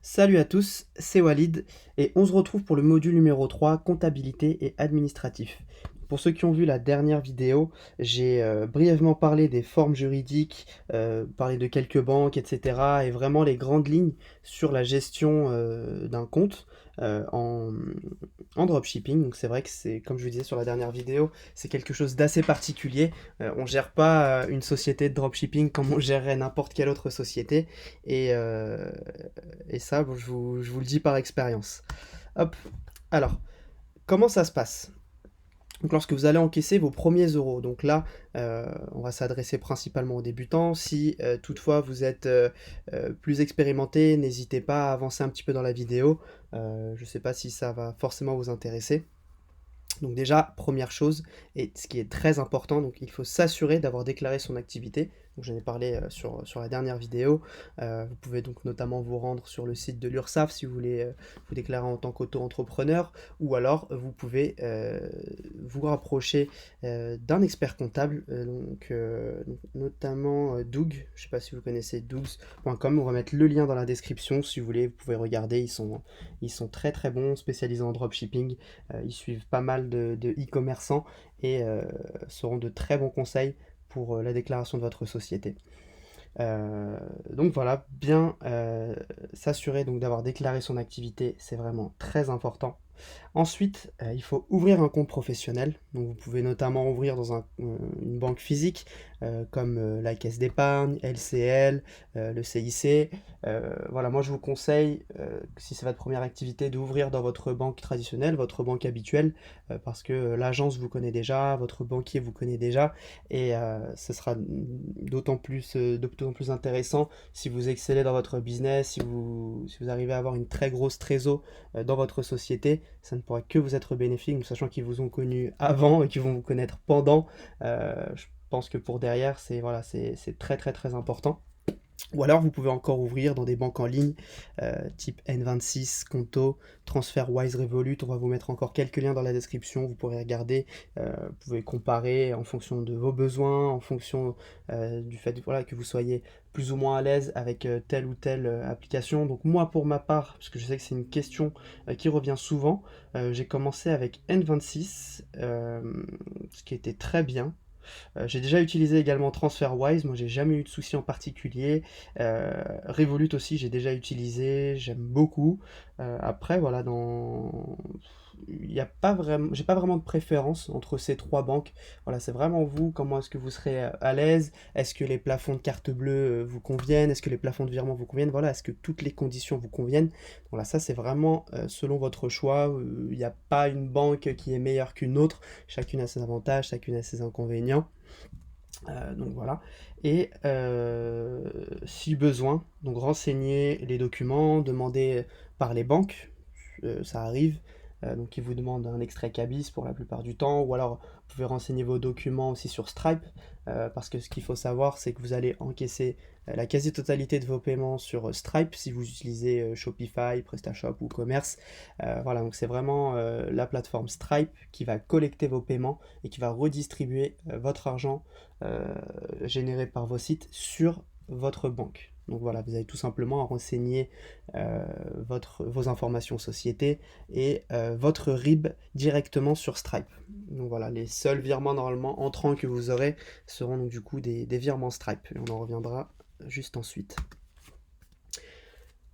Salut à tous, c'est Walid et on se retrouve pour le module numéro 3, comptabilité et administratif. Pour ceux qui ont vu la dernière vidéo, j'ai brièvement parlé des formes juridiques, parlé de quelques banques, etc. et vraiment les grandes lignes sur la gestion d'un compte euh, en, en dropshipping. Donc c'est vrai que c'est, comme je vous disais sur la dernière vidéo, c'est quelque chose d'assez particulier. On gère pas une société de dropshipping comme on gérerait n'importe quelle autre société. Et, euh, et ça, bon, je vous le dis par expérience. Hop. Alors, comment ça se passe? Donc, lorsque vous allez encaisser vos premiers euros, donc là, on va s'adresser principalement aux débutants. Si toutefois vous êtes plus expérimenté, n'hésitez pas à avancer un petit peu dans la vidéo. Je ne sais pas si ça va forcément vous intéresser. Donc déjà, première chose, et ce qui est très important, donc il faut s'assurer d'avoir déclaré son activité. Donc j'en ai parlé sur la dernière vidéo. Vous pouvez donc notamment vous rendre sur le site de l'URSSAF si vous voulez vous déclarer en tant qu'auto-entrepreneur, ou alors vous pouvez vous rapprocher d'un expert comptable, notamment Doug. Je ne sais pas si vous connaissez dougs.com. On va mettre le lien dans la description si vous voulez. Vous pouvez regarder, ils sont très très bons, spécialisés en dropshipping. Ils suivent pas mal de e-commerçants et seront de très bons conseils pour la déclaration de votre société. Donc voilà, bien s'assurer donc d'avoir déclaré son activité, c'est vraiment très important. Ensuite, il faut ouvrir un compte professionnel. Donc vous pouvez notamment ouvrir dans une banque physique comme la Caisse d'épargne, LCL, le CIC. Voilà, moi je vous conseille, si c'est votre première activité, d'ouvrir dans votre banque traditionnelle, votre banque habituelle, parce que l'agence vous connaît déjà, votre banquier vous connaît déjà, et ce sera d'autant plus intéressant si vous excellez dans votre business, si vous arrivez à avoir une très grosse trésor dans votre société. Ça ne pourra que vous être bénéfique, sachant qu'ils vous ont connu avant et qu'ils vont vous connaître pendant. Je pense que pour derrière, c'est voilà, c'est très très très important. Ou alors vous pouvez encore ouvrir dans des banques en ligne, type N26, Conto, TransferWise, Revolut. On va vous mettre encore quelques liens dans la description. Vous pourrez regarder, vous pouvez comparer en fonction de vos besoins, en fonction du fait voilà, que vous soyez plus ou moins à l'aise avec telle ou telle application. Donc moi pour ma part, parce que je sais que c'est une question qui revient souvent, j'ai commencé avec N26, ce qui était très bien. J'ai déjà utilisé également TransferWise, moi j'ai jamais eu de soucis en particulier. Revolut aussi j'ai déjà utilisé, j'aime beaucoup. Après voilà, il y a pas vraiment, j'ai pas vraiment de préférence entre ces trois banques. Voilà, c'est vraiment vous, comment est-ce que vous serez à l'aise, est-ce que les plafonds de carte bleue vous conviennent, est-ce que les plafonds de virement vous conviennent, voilà, est-ce que toutes les conditions vous conviennent. Voilà, ça c'est vraiment selon votre choix. Il n'y a pas une banque qui est meilleure qu'une autre, chacune a ses avantages, chacune a ses inconvénients. Donc voilà. Et si besoin, donc renseigner les documents, demander par les banques, ça arrive. Donc ils vous demandent un extrait CABIS pour la plupart du temps, ou alors vous pouvez renseigner vos documents aussi sur Stripe, parce que ce qu'il faut savoir, c'est que vous allez encaisser la quasi-totalité de vos paiements sur Stripe si vous utilisez Shopify, PrestaShop ou Commerce. Voilà, donc c'est vraiment la plateforme Stripe qui va collecter vos paiements et qui va redistribuer votre argent généré par vos sites sur votre banque. Donc voilà, vous avez tout simplement à renseigner vos informations société et votre RIB directement sur Stripe. Donc voilà, les seuls virements normalement entrants que vous aurez seront donc du coup des virements Stripe. Et on en reviendra juste ensuite.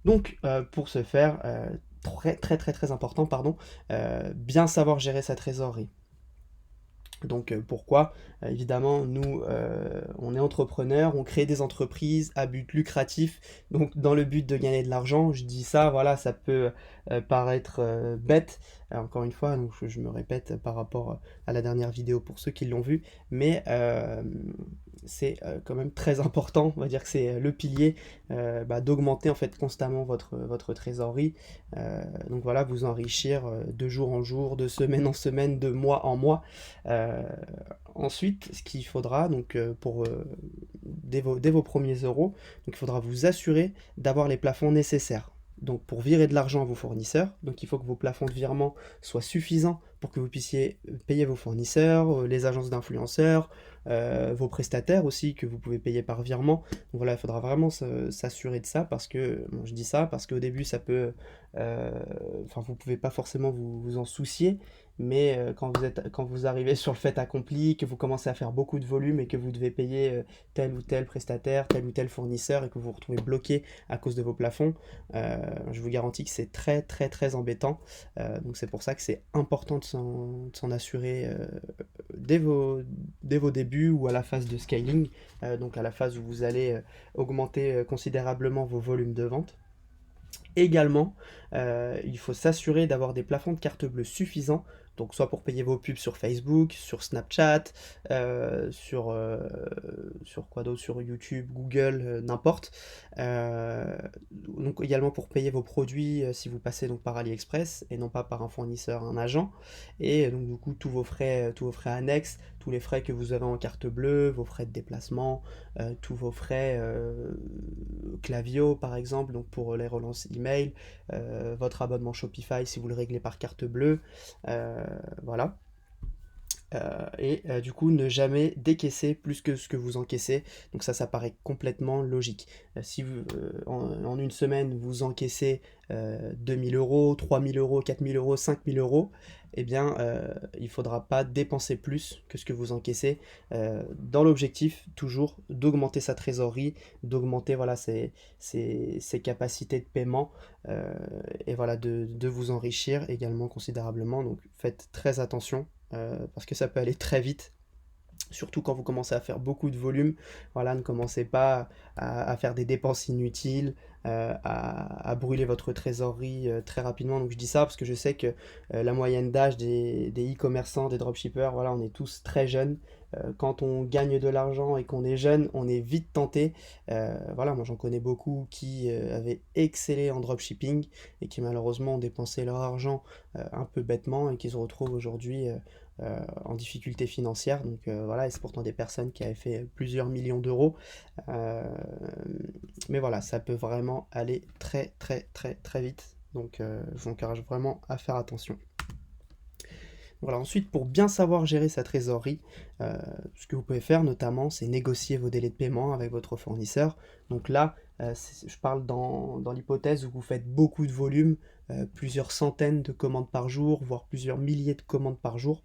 Donc pour ce faire, très très très très important, pardon, bien savoir gérer sa trésorerie. Donc pourquoi? Évidemment, nous, on est entrepreneurs, on crée des entreprises à but lucratif, donc dans le but de gagner de l'argent. Je dis ça, voilà, ça peut paraître bête, encore une fois, donc je me répète par rapport à la dernière vidéo pour ceux qui l'ont vu, mais c'est quand même très important, on va dire que c'est le pilier d'augmenter en fait constamment votre trésorerie. Donc voilà, vous enrichir de jour en jour, de semaine en semaine, de mois en mois. Euh, Ensuite, ce qu'il faudra, donc dès vos premiers euros, donc il faudra vous assurer d'avoir les plafonds nécessaires. Donc pour virer de l'argent à vos fournisseurs, donc il faut que vos plafonds de virement soient suffisants pour que vous puissiez payer vos fournisseurs, les agences d'influenceurs, vos prestataires aussi que vous pouvez payer par virement. Donc voilà, il faudra vraiment s'assurer de ça parce que, bon, je dis ça parce qu'au début ça peut, enfin vous pouvez pas forcément vous en soucier, mais quand vous arrivez sur le fait accompli, que vous commencez à faire beaucoup de volume et que vous devez payer tel ou tel prestataire, tel ou tel fournisseur et que vous vous retrouvez bloqué à cause de vos plafonds, je vous garantis que c'est très très très embêtant. Donc c'est pour ça que c'est important de s'en assurer dès dès vos débuts ou à la phase de scaling, donc à la phase où vous allez augmenter considérablement vos volumes de vente. Également, il faut s'assurer d'avoir des plafonds de carte bleue suffisants, donc soit pour payer vos pubs sur Facebook, sur Snapchat, sur quoi d'autre? Sur YouTube, Google, n'importe. Donc également pour payer vos produits, si vous passez donc par AliExpress et non pas par un fournisseur, un agent. Et donc du coup tous vos frais annexes, tous les frais que vous avez en carte bleue, vos frais de déplacement, tous vos frais Klaviyo par exemple, donc pour les relances email, votre abonnement Shopify si vous le réglez par carte bleue, voilà. Du coup, ne jamais décaisser plus que ce que vous encaissez. Donc ça paraît complètement logique. Si vous, en une semaine, vous encaissez 2000 euros, 3000 euros, 4000 euros, 5000 euros, eh bien, il ne faudra pas dépenser plus que ce que vous encaissez, dans l'objectif toujours d'augmenter sa trésorerie, d'augmenter voilà, ses capacités de paiement, et voilà, de vous enrichir également considérablement. Donc faites très attention parce que ça peut aller très vite. Surtout quand vous commencez à faire beaucoup de volume, voilà, ne commencez pas à faire des dépenses inutiles, à brûler votre trésorerie très rapidement. Donc je dis ça parce que je sais que la moyenne d'âge des e-commerçants, des dropshippers, voilà, on est tous très jeunes. Quand on gagne de l'argent et qu'on est jeune, on est vite tenté. Voilà, moi j'en connais beaucoup qui avaient excellé en dropshipping et qui malheureusement ont dépensé leur argent un peu bêtement et qui se retrouvent aujourd'hui en difficulté financière. Donc voilà, et c'est pourtant des personnes qui avaient fait plusieurs millions d'euros. Euh, mais voilà, ça peut vraiment aller très très très très vite. Donc je vous encourage vraiment à faire attention. Voilà, ensuite, pour bien savoir gérer sa trésorerie, ce que vous pouvez faire notamment, c'est négocier vos délais de paiement avec votre fournisseur. Donc là, je parle dans l'hypothèse où vous faites beaucoup de volume, plusieurs centaines de commandes par jour, voire plusieurs milliers de commandes par jour.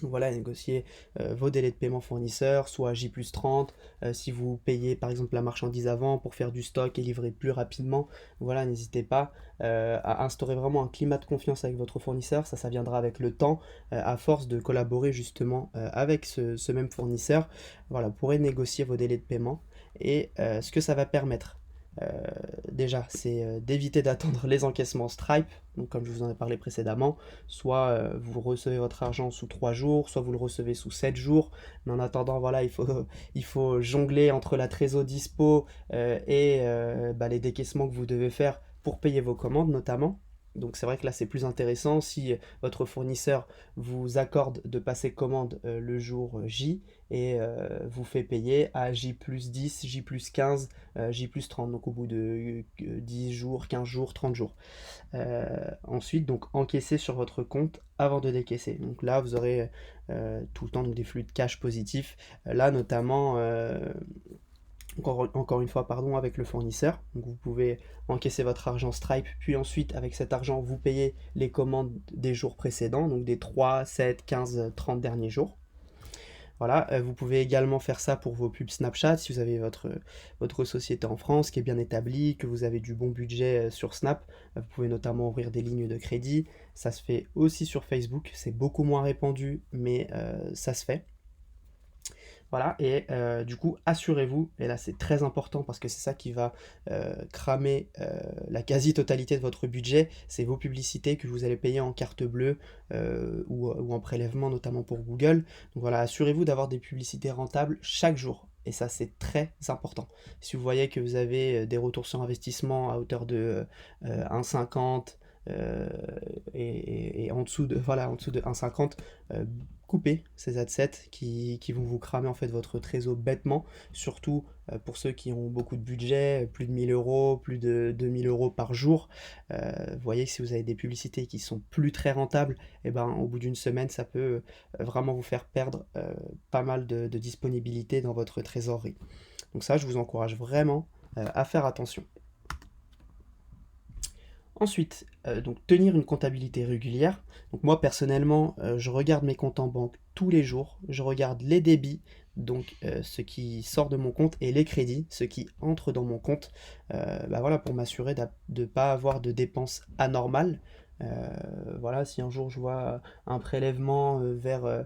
Donc voilà, négocier vos délais de paiement fournisseurs, soit J plus 30, si vous payez par exemple la marchandise avant pour faire du stock et livrer plus rapidement, voilà, n'hésitez pas à instaurer vraiment un climat de confiance avec votre fournisseur, ça viendra avec le temps, à force de collaborer justement avec ce même fournisseur, voilà, vous pourrez négocier vos délais de paiement et ce que ça va permettre. Euh, Déjà, c'est d'éviter d'attendre les encaissements Stripe, donc comme je vous en ai parlé précédemment, soit vous recevez votre argent sous 3 jours, soit vous le recevez sous 7 jours, mais en attendant, voilà, il faut jongler entre la trésor dispo et les décaissements que vous devez faire pour payer vos commandes notamment. Donc c'est vrai que là c'est plus intéressant si votre fournisseur vous accorde de passer commande le jour J et vous fait payer à J plus 10, J plus 15, J plus 30, donc au bout de 10 jours, 15 jours, 30 jours. Ensuite, donc encaisser sur votre compte avant de décaisser. Donc là, vous aurez tout le temps donc, des flux de cash positifs. Là, notamment, encore une fois, pardon, avec le fournisseur. Donc vous pouvez encaisser votre argent Stripe, puis ensuite, avec cet argent, vous payez les commandes des jours précédents, donc des 3, 7, 15, 30 derniers jours. Voilà, vous pouvez également faire ça pour vos pubs Snapchat si vous avez votre société en France qui est bien établie, que vous avez du bon budget sur Snap. Vous pouvez notamment ouvrir des lignes de crédit. Ça se fait aussi sur Facebook, c'est beaucoup moins répandu, mais ça se fait. Voilà, et du coup, assurez-vous, et là c'est très important parce que c'est ça qui va cramer la quasi-totalité de votre budget, c'est vos publicités que vous allez payer en carte bleue ou en prélèvement, notamment pour Google. Donc voilà, assurez-vous d'avoir des publicités rentables chaque jour. Et ça, c'est très important. Si vous voyez que vous avez des retours sur investissement à hauteur de 1,50 et en dessous de 1,50, couper ces adsets qui vont vous cramer en fait votre trésor bêtement, surtout pour ceux qui ont beaucoup de budget, plus de 1000 euros, plus de 2000 euros par jour. Vous voyez, si vous avez des publicités qui sont plus très rentables, et ben, au bout d'une semaine, ça peut vraiment vous faire perdre pas mal de disponibilité dans votre trésorerie. Donc ça, je vous encourage vraiment à faire attention. Ensuite, donc tenir une comptabilité régulière. Donc moi personnellement, je regarde mes comptes en banque tous les jours. Je regarde les débits, donc ce qui sort de mon compte, et les crédits, ce qui entre dans mon compte. Bah voilà, pour m'assurer de ne pas avoir de dépenses anormales. Voilà, si un jour je vois un prélèvement vers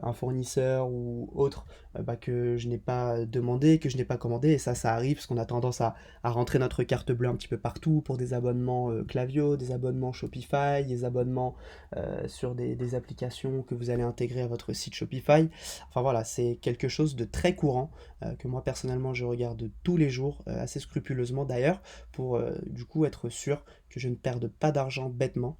un fournisseur ou autre bah, que je n'ai pas demandé, que je n'ai pas commandé, et ça arrive parce qu'on a tendance à rentrer notre carte bleue un petit peu partout pour des abonnements Klaviyo, des abonnements Shopify, des abonnements sur des applications que vous allez intégrer à votre site Shopify. Enfin voilà, c'est quelque chose de très courant que moi personnellement je regarde tous les jours, assez scrupuleusement d'ailleurs, pour du coup être sûr que je ne perde pas d'argent bêtement.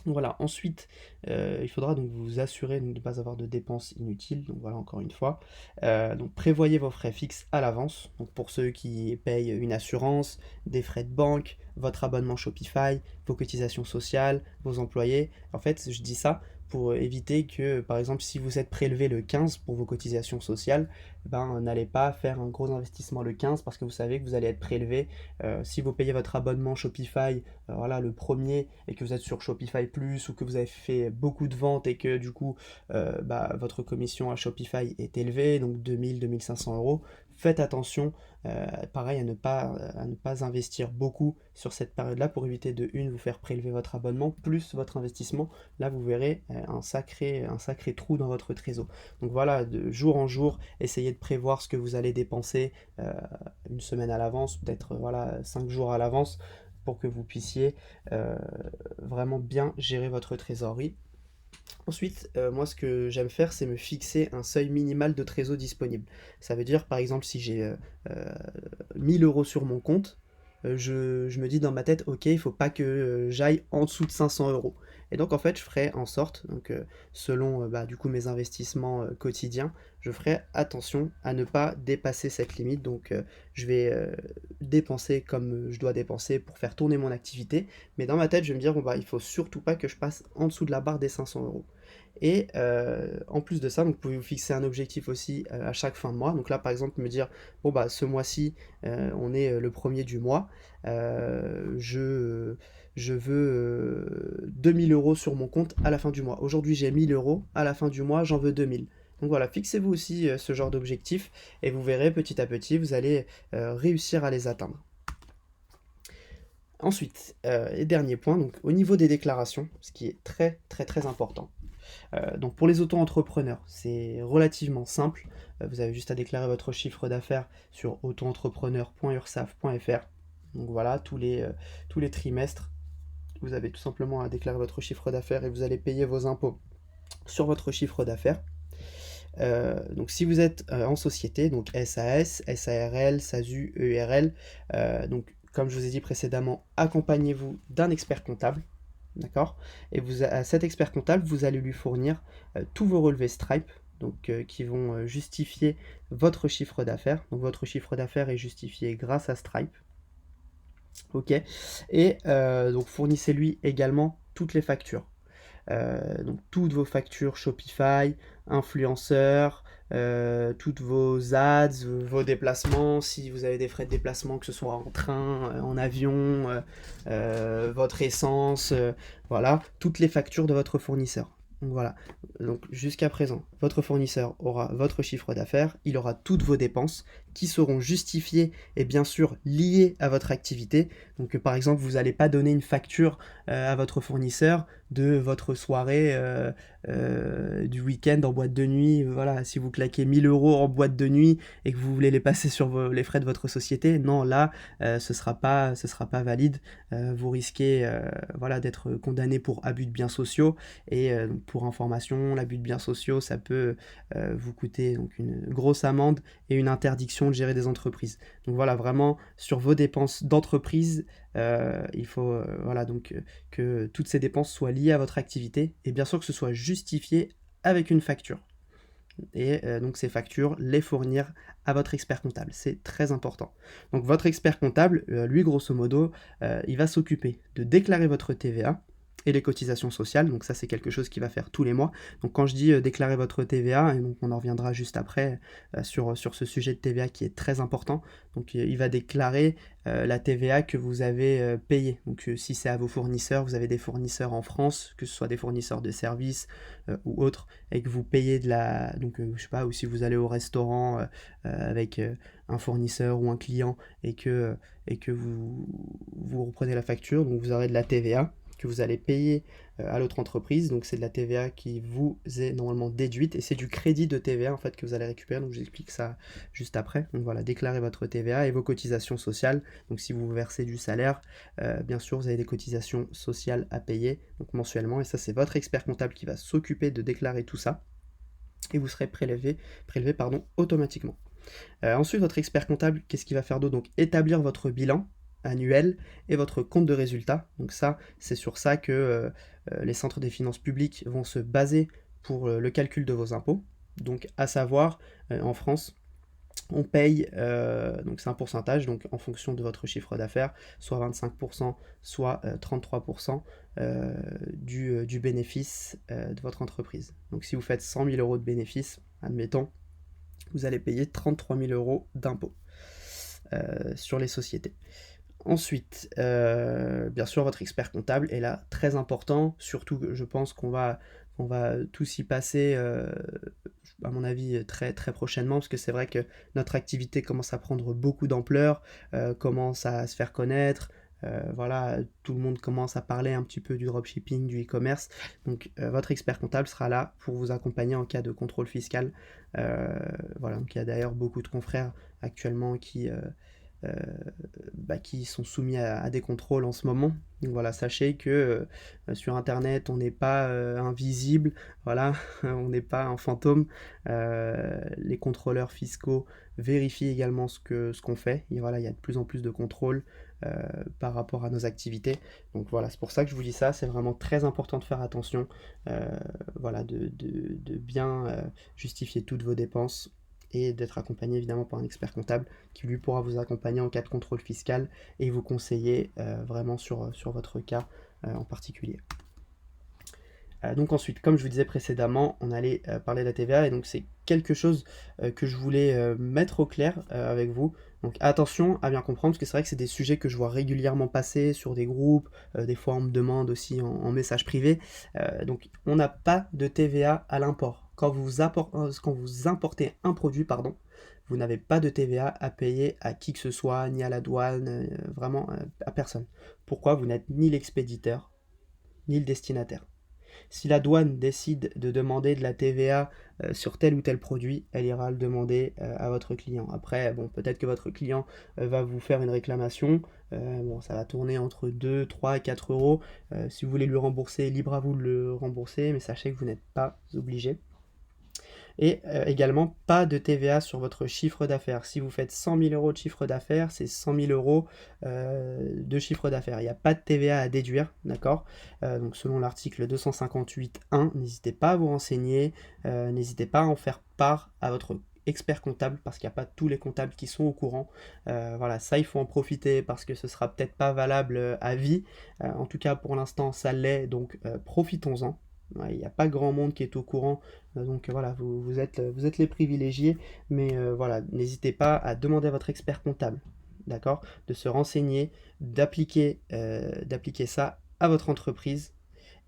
Donc voilà, ensuite, il faudra donc vous assurer donc, de ne pas avoir de dépenses inutiles. Donc voilà, encore une fois. Donc prévoyez vos frais fixes à l'avance. Donc pour ceux qui payent une assurance, des frais de banque, votre abonnement Shopify, vos cotisations sociales, vos employés. En fait, je dis ça pour éviter que, par exemple, si vous êtes prélevé le 15 pour vos cotisations sociales, ben, n'allez pas faire un gros investissement le 15 parce que vous savez que vous allez être prélevé. Si vous payez votre abonnement Shopify voilà, le premier et que vous êtes sur Shopify Plus ou que vous avez fait beaucoup de ventes et que du coup bah, votre commission à Shopify est élevée, donc 2000-2500 euros, faites attention, pareil, à ne pas investir beaucoup sur cette période-là pour éviter de une, vous faire prélever votre abonnement plus votre investissement. Là, vous verrez un sacré trou dans votre trésor. Donc voilà, de jour en jour, essayez de prévoir ce que vous allez dépenser une semaine à l'avance, peut-être voilà, 5 jours à l'avance pour que vous puissiez vraiment bien gérer votre trésorerie. Ensuite, moi ce que j'aime faire, c'est me fixer un seuil minimal de trésor disponible. Ça veut dire, par exemple, si j'ai 1000 euros sur mon compte, je me dis dans ma tête, ok, il ne faut pas que j'aille en dessous de 500 euros. Et donc en fait, je ferai en sorte, donc, selon bah, du coup mes investissements quotidiens, je ferai attention à ne pas dépasser cette limite. Donc je vais dépenser comme je dois dépenser pour faire tourner mon activité. Mais dans ma tête, je vais me dire, bon, bah, il faut surtout pas que je passe en dessous de la barre des 500 euros. Et en plus de ça, donc, vous pouvez vous fixer un objectif aussi à chaque fin de mois. Donc là, par exemple, me dire, bon, bah, ce mois-ci, on est le premier du mois, je veux 2000 euros sur mon compte à la fin du mois. Aujourd'hui, j'ai 1000 euros, à la fin du mois, j'en veux 2000. Donc voilà, fixez-vous aussi ce genre d'objectif et vous verrez petit à petit, vous allez réussir à les atteindre. Ensuite, et dernier point, donc au niveau des déclarations, ce qui est très très très important. Donc pour les auto-entrepreneurs, c'est relativement simple. Vous avez juste à déclarer votre chiffre d'affaires sur autoentrepreneur.ursaf.fr. Donc voilà, tous les trimestres, vous avez tout simplement à déclarer votre chiffre d'affaires et vous allez payer vos impôts sur votre chiffre d'affaires. Donc si vous êtes en société, donc SAS, SARL, SASU, EURL, donc comme je vous ai dit précédemment, accompagnez-vous d'un expert comptable, d'accord? Et à cet expert comptable, vous allez lui fournir tous vos relevés Stripe, donc qui vont justifier votre chiffre d'affaires. Donc votre chiffre d'affaires est justifié grâce à Stripe. Ok. Et donc fournissez-lui également toutes les factures. Donc toutes vos factures Shopify, influenceurs, toutes vos ads, vos déplacements, si vous avez des frais de déplacement, que ce soit en train, en avion, votre essence, voilà, toutes les factures de votre fournisseur. Donc voilà, donc jusqu'à présent, votre fournisseur aura votre chiffre d'affaires, il aura toutes vos dépenses qui seront justifiées et bien sûr liées à votre activité. Donc par exemple, vous n'allez pas donner une facture à votre fournisseur de votre soirée du week-end en boîte de nuit. Voilà, si vous claquez 1000 euros en boîte de nuit et que vous voulez les passer sur les frais de votre société, non, là, ce sera pas valide. Vous risquez voilà, d'être condamné pour abus de biens sociaux. Et pour information, l'abus de biens sociaux, ça peut vous coûter donc, une grosse amende et une interdiction de gérer des entreprises. Donc voilà, vraiment, sur vos dépenses d'entreprise, il faut voilà, donc, que toutes ces dépenses soient liées à votre activité et bien sûr que ce soit justifié avec une facture. Et donc ces factures, les fournir à votre expert comptable. C'est très important. Donc votre expert comptable, lui, grosso modo, il va s'occuper de déclarer votre TVA et les cotisations sociales. Donc ça, c'est quelque chose qu'il va faire tous les mois. Donc quand je dis déclarer votre TVA, et donc on en reviendra juste après sur ce sujet de TVA qui est très important. Donc il va déclarer la TVA que vous avez payée. Donc si c'est à vos fournisseurs, vous avez des fournisseurs en France, que ce soit des fournisseurs de services ou autres, et que vous payez de la... Donc je sais pas, ou si vous allez au restaurant avec un fournisseur ou un client et que vous reprenez la facture, donc vous aurez de la TVA que vous allez payer à l'autre entreprise, donc c'est de la TVA qui vous est normalement déduite, et c'est du crédit de TVA en fait que vous allez récupérer, donc je vous explique ça juste après. Donc voilà, déclarez votre TVA et vos cotisations sociales, donc si vous versez du salaire, bien sûr vous avez des cotisations sociales à payer, donc mensuellement, et ça c'est votre expert comptable qui va s'occuper de déclarer tout ça, et vous serez prélevé automatiquement. Ensuite, votre expert comptable, qu'est-ce qu'il va faire d'autre? Donc établir votre bilan annuel et votre compte de résultat. Donc ça, c'est sur ça que les centres des finances publiques vont se baser pour le calcul de vos impôts. Donc à savoir, en France, on paye, donc c'est un pourcentage, donc en fonction de votre chiffre d'affaires, soit 25%, soit 33% du bénéfice de votre entreprise. Donc si vous faites 100 000 euros de bénéfice, admettons, vous allez payer 33 000 euros d'impôts sur les sociétés. Ensuite, bien sûr, votre expert comptable est là, très important, surtout je pense qu'on va tous y passer, à mon avis, très, très prochainement, parce que c'est vrai que notre activité commence à prendre beaucoup d'ampleur, commence à se faire connaître, voilà, tout le monde commence à parler un petit peu du dropshipping, du e-commerce, donc votre expert comptable sera là pour vous accompagner en cas de contrôle fiscal. Voilà, donc il y a d'ailleurs beaucoup de confrères actuellement euh, qui sont soumis à des contrôles en ce moment. Donc voilà, sachez que sur Internet, on n'est pas invisible, voilà, on n'est pas un fantôme. Les contrôleurs fiscaux vérifient également ce qu'on fait. Et voilà, il y a de plus en plus de contrôles par rapport à nos activités. Donc voilà, c'est pour ça que je vous dis ça. C'est vraiment très important de faire attention, voilà, de bien justifier toutes vos dépenses et d'être accompagné évidemment par un expert comptable qui lui pourra vous accompagner en cas de contrôle fiscal et vous conseiller vraiment sur votre cas en particulier. Donc ensuite, comme je vous disais précédemment, on allait parler de la TVA, et donc c'est quelque chose que je voulais mettre au clair avec vous. Donc attention à bien comprendre, parce que c'est vrai que c'est des sujets que je vois régulièrement passer sur des groupes, des fois on me demande aussi en message privé. Donc on n'a pas de TVA à l'import. Quand vous importez un produit, pardon, vous n'avez pas de TVA à payer à qui que ce soit, ni à la douane, vraiment à personne. Pourquoi? Vous n'êtes ni l'expéditeur, ni le destinataire. Si la douane décide de demander de la TVA sur tel ou tel produit, elle ira le demander à votre client. Après, bon, peut-être que votre client va vous faire une réclamation. Bon, ça va tourner entre 2, 3 et 4 euros. Si vous voulez lui rembourser, libre à vous de le rembourser, mais sachez que vous n'êtes pas obligé. Et également, pas de TVA sur votre chiffre d'affaires. Si vous faites 100 000 euros de chiffre d'affaires, c'est 100 000 euros de chiffre d'affaires. Il n'y a pas de TVA à déduire, d'accord? Donc selon l'article 258.1, n'hésitez pas à vous renseigner, n'hésitez pas à en faire part à votre expert comptable, parce qu'il n'y a pas tous les comptables qui sont au courant. Voilà, ça il faut en profiter parce que ce sera peut-être pas valable à vie. En tout cas pour l'instant ça l'est, donc profitons-en. Ouais, il n'y a pas grand monde qui est au courant, donc voilà, vous êtes les privilégiés, mais voilà, n'hésitez pas à demander à votre expert comptable, d'accord, de se renseigner, d'appliquer ça à votre entreprise.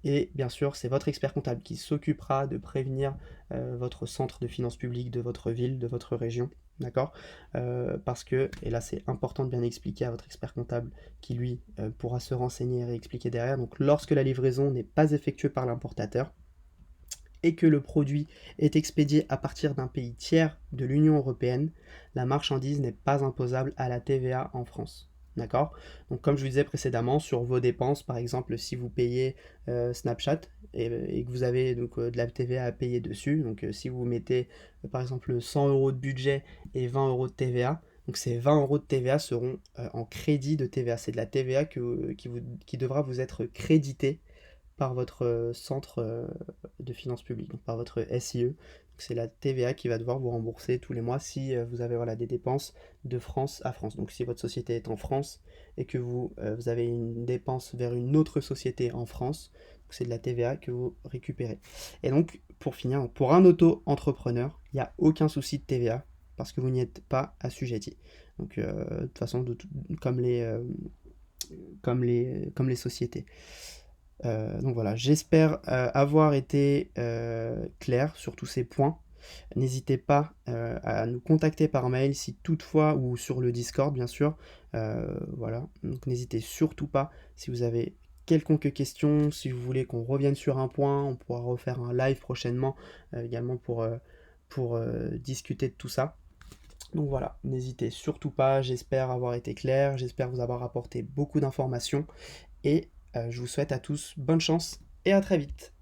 Et bien sûr, c'est votre expert comptable qui s'occupera de prévenir votre centre de finances publiques de votre ville, de votre région, d'accord? Parce que, et là c'est important de bien expliquer à votre expert comptable qui lui pourra se renseigner et réexpliquer derrière, donc lorsque la livraison n'est pas effectuée par l'importateur et que le produit est expédié à partir d'un pays tiers de l'Union européenne, la marchandise n'est pas imposable à la TVA en France. D'accord? Donc comme je vous disais précédemment, sur vos dépenses, par exemple, si vous payez Snapchat et que vous avez donc de la TVA à payer dessus, donc si vous mettez par exemple 100 euros de budget et 20 euros de TVA, donc ces 20 euros de TVA seront en crédit de TVA. C'est de la TVA qui devra vous être créditée par votre centre de finances publiques, donc par votre SIE. Donc, c'est la TVA qui va devoir vous rembourser tous les mois si vous avez voilà, des dépenses de France à France. Donc si votre société est en France et que vous avez une dépense vers une autre société en France, c'est de la TVA que vous récupérez. Et donc, pour finir, pour un auto-entrepreneur, il n'y a aucun souci de TVA parce que vous n'y êtes pas assujetti. Donc, de toute façon, comme les sociétés. Donc voilà, j'espère avoir été clair sur tous ces points. N'hésitez pas à nous contacter par mail si toutefois, ou sur le Discord bien sûr. Voilà, donc n'hésitez surtout pas si vous avez quelconque question, si vous voulez qu'on revienne sur un point, on pourra refaire un live prochainement également pour discuter de tout ça. Donc voilà, n'hésitez surtout pas, j'espère avoir été clair, j'espère vous avoir apporté beaucoup d'informations et je vous souhaite à tous bonne chance et à très vite.